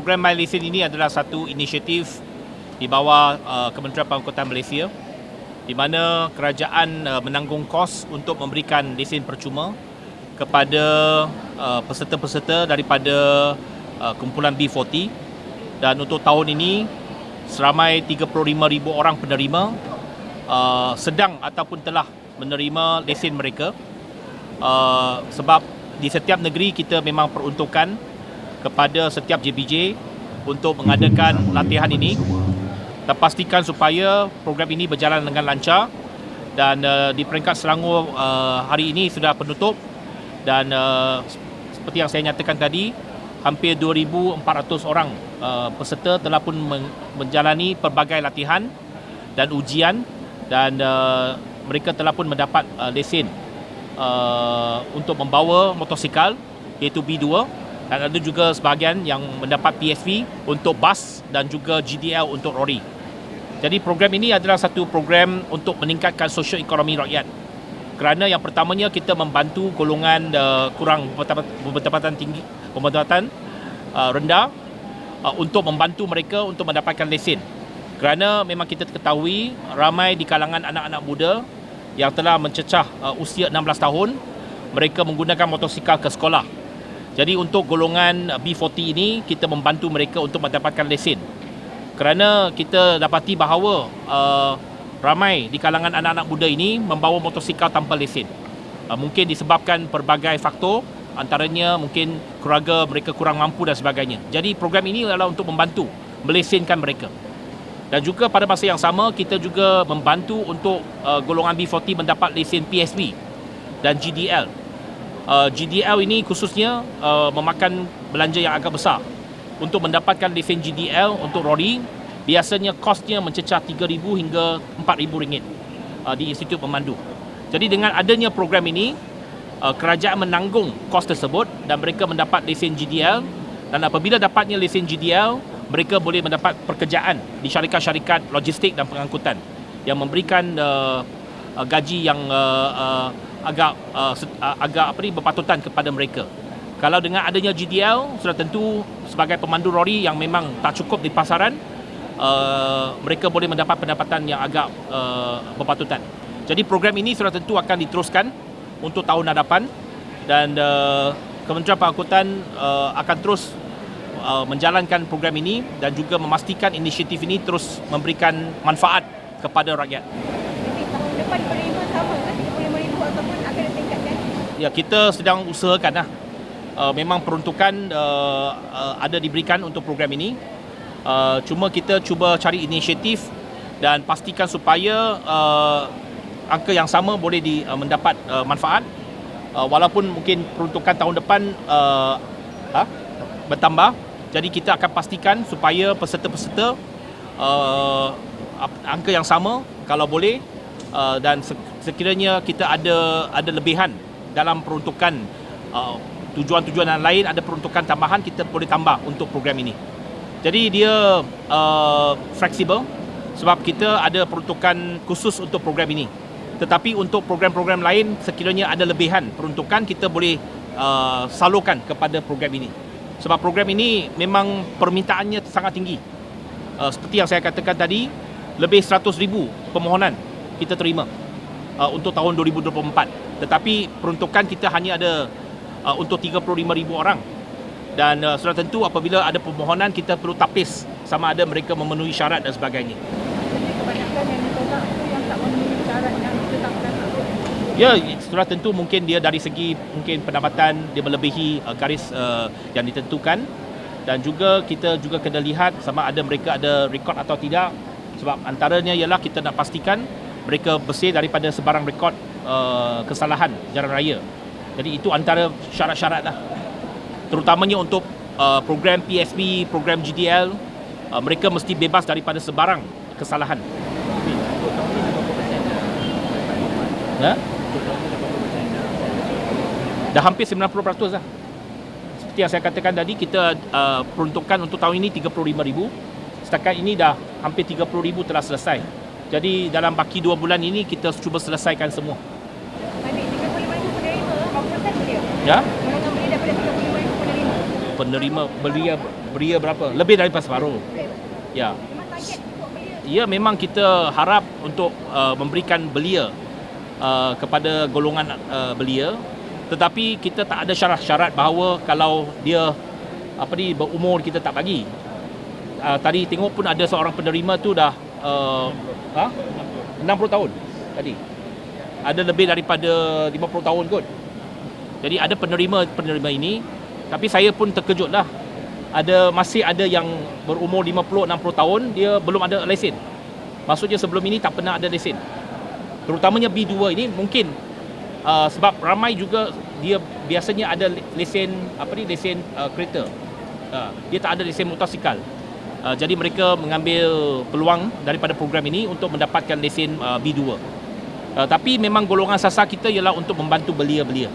program MyLesen ini adalah satu inisiatif di bawah Kementerian Pengangkutan Malaysia, di mana kerajaan menanggung kos untuk memberikan lesen percuma kepada peserta-peserta daripada kumpulan B40. Dan untuk tahun ini seramai 35,000 orang penerima sedang ataupun telah menerima lesen mereka. Sebab di setiap negeri kita memang peruntukan kepada setiap JPJ untuk mengadakan latihan ini dan pastikan supaya program ini berjalan dengan lancar. Dan di peringkat Selangor hari ini sudah penutup, dan seperti yang saya nyatakan tadi, hampir 2,400 orang peserta telah pun menjalani pelbagai latihan dan ujian, dan mereka telah pun mendapat lesen untuk membawa motosikal, iaitu B2, dan ada juga sebahagian yang mendapat PSV untuk bas dan juga GDL untuk lori. Jadi program ini adalah satu program untuk meningkatkan sosioekonomi rakyat. Kerana yang pertamanya kita membantu golongan kurang berpendapatan tinggi, berpendapatan rendah, untuk membantu mereka untuk mendapatkan lesen. Kerana memang kita ketahui ramai di kalangan anak-anak muda yang telah mencecah usia 16 tahun, mereka menggunakan motosikal ke sekolah. Jadi untuk golongan B40 ini, kita membantu mereka untuk mendapatkan lesen. Kerana kita dapati bahawa ramai di kalangan anak-anak muda ini membawa motosikal tanpa lesen. Mungkin disebabkan pelbagai faktor, antaranya mungkin keluarga mereka kurang mampu dan sebagainya. Jadi program ini adalah untuk membantu melesenkan mereka. Dan juga pada masa yang sama, kita juga membantu untuk golongan B40 mendapat lesen PSV dan GDL. GDL ini khususnya memakan belanja yang agak besar. Untuk mendapatkan lesen GDL untuk lori, biasanya kosnya mencecah RM3,000 hingga RM4,000 di Institut Pemandu. Jadi dengan adanya program ini, kerajaan menanggung kos tersebut dan mereka mendapat lesen GDL. Dan apabila dapatnya lesen GDL, mereka boleh mendapat pekerjaan di syarikat-syarikat logistik dan pengangkutan yang memberikan gaji yang agak berpatutan kepada mereka. Kalau dengan adanya GDL, sudah tentu sebagai pemandu lori yang memang tak cukup di pasaran, mereka boleh mendapat pendapatan yang agak berpatutan. Jadi program ini sudah tentu akan diteruskan untuk tahun hadapan, dan Kementerian Pengangkutan akan terus menjalankan program ini dan juga memastikan inisiatif ini terus memberikan manfaat kepada rakyat. Jadi tahun depan penerima sama ke 35,000 ataupun akan ditingkatkan? Ya, kita sedang usahakan lah. Memang peruntukan ada diberikan untuk program ini. Cuma kita cuba cari inisiatif dan pastikan supaya angka yang sama boleh mendapat manfaat. Walaupun mungkin peruntukan tahun depan bertambah. Jadi kita akan pastikan supaya peserta-peserta angka yang sama kalau boleh, dan sekiranya kita ada lebihan dalam peruntukan tujuan-tujuan yang lain, ada peruntukan tambahan, kita boleh tambah untuk program ini. Jadi dia fleksibel sebab kita ada peruntukan khusus untuk program ini. Tetapi untuk program-program lain, sekiranya ada lebihan peruntukan, kita boleh salurkan kepada program ini. Sebab program ini memang permintaannya sangat tinggi. Seperti yang saya katakan tadi, lebih 100,000 permohonan kita terima untuk tahun 2024. Tetapi peruntukan kita hanya ada untuk 35,000 orang. Dan sudah tentu apabila ada permohonan, kita perlu tapis sama ada mereka memenuhi syarat dan sebagainya. Jadi kebanyakan yang ditolak itu yang tak memenuhi syarat yang ditetapkan. Ya, sudah tentu mungkin dia dari segi mungkin pendapatan dia melebihi garis yang ditentukan, dan juga kita juga kena lihat sama ada mereka ada rekod atau tidak, sebab antaranya ialah kita nak pastikan mereka bersih daripada sebarang rekod kesalahan jalan raya. Jadi itu antara syarat-syarat lah. Terutamanya untuk program PSB, program GDL, mereka mesti bebas daripada sebarang kesalahan. Ya? Dah hampir 90% lah. Seperti yang saya katakan tadi, kita peruntukan untuk tahun ini 35,000. Setakat ini dah hampir 30,000 telah selesai. Jadi dalam baki 2 bulan ini kita cuba selesaikan semua. Adik 35,000 penerima, berapa persen dia? Ya? Golongan beli daripada 35,000 penerima. penerima belia berapa? Lebih daripada separuh. Ya. Memang target untuk belia. Ya, memang kita harap untuk memberikan belia kepada golongan belia, tetapi kita tak ada syarat-syarat bahawa kalau dia berumur kita tak bagi. Tadi tengok pun ada seorang penerima tu dah 60 tahun tadi. Ada lebih daripada 50 tahun kot. Jadi ada penerima ini, tapi saya pun terkejutlah. Masih ada yang berumur 50-60 tahun dia belum ada lesen. Maksudnya sebelum ini tak pernah ada lesen. Terutamanya B2 ini mungkin sebab ramai juga dia biasanya ada lesen lesen kereta. Dia tak ada lesen motosikal. Jadi mereka mengambil peluang daripada program ini untuk mendapatkan lesen B2. Tapi memang golongan sasar kita ialah untuk membantu belia-belia.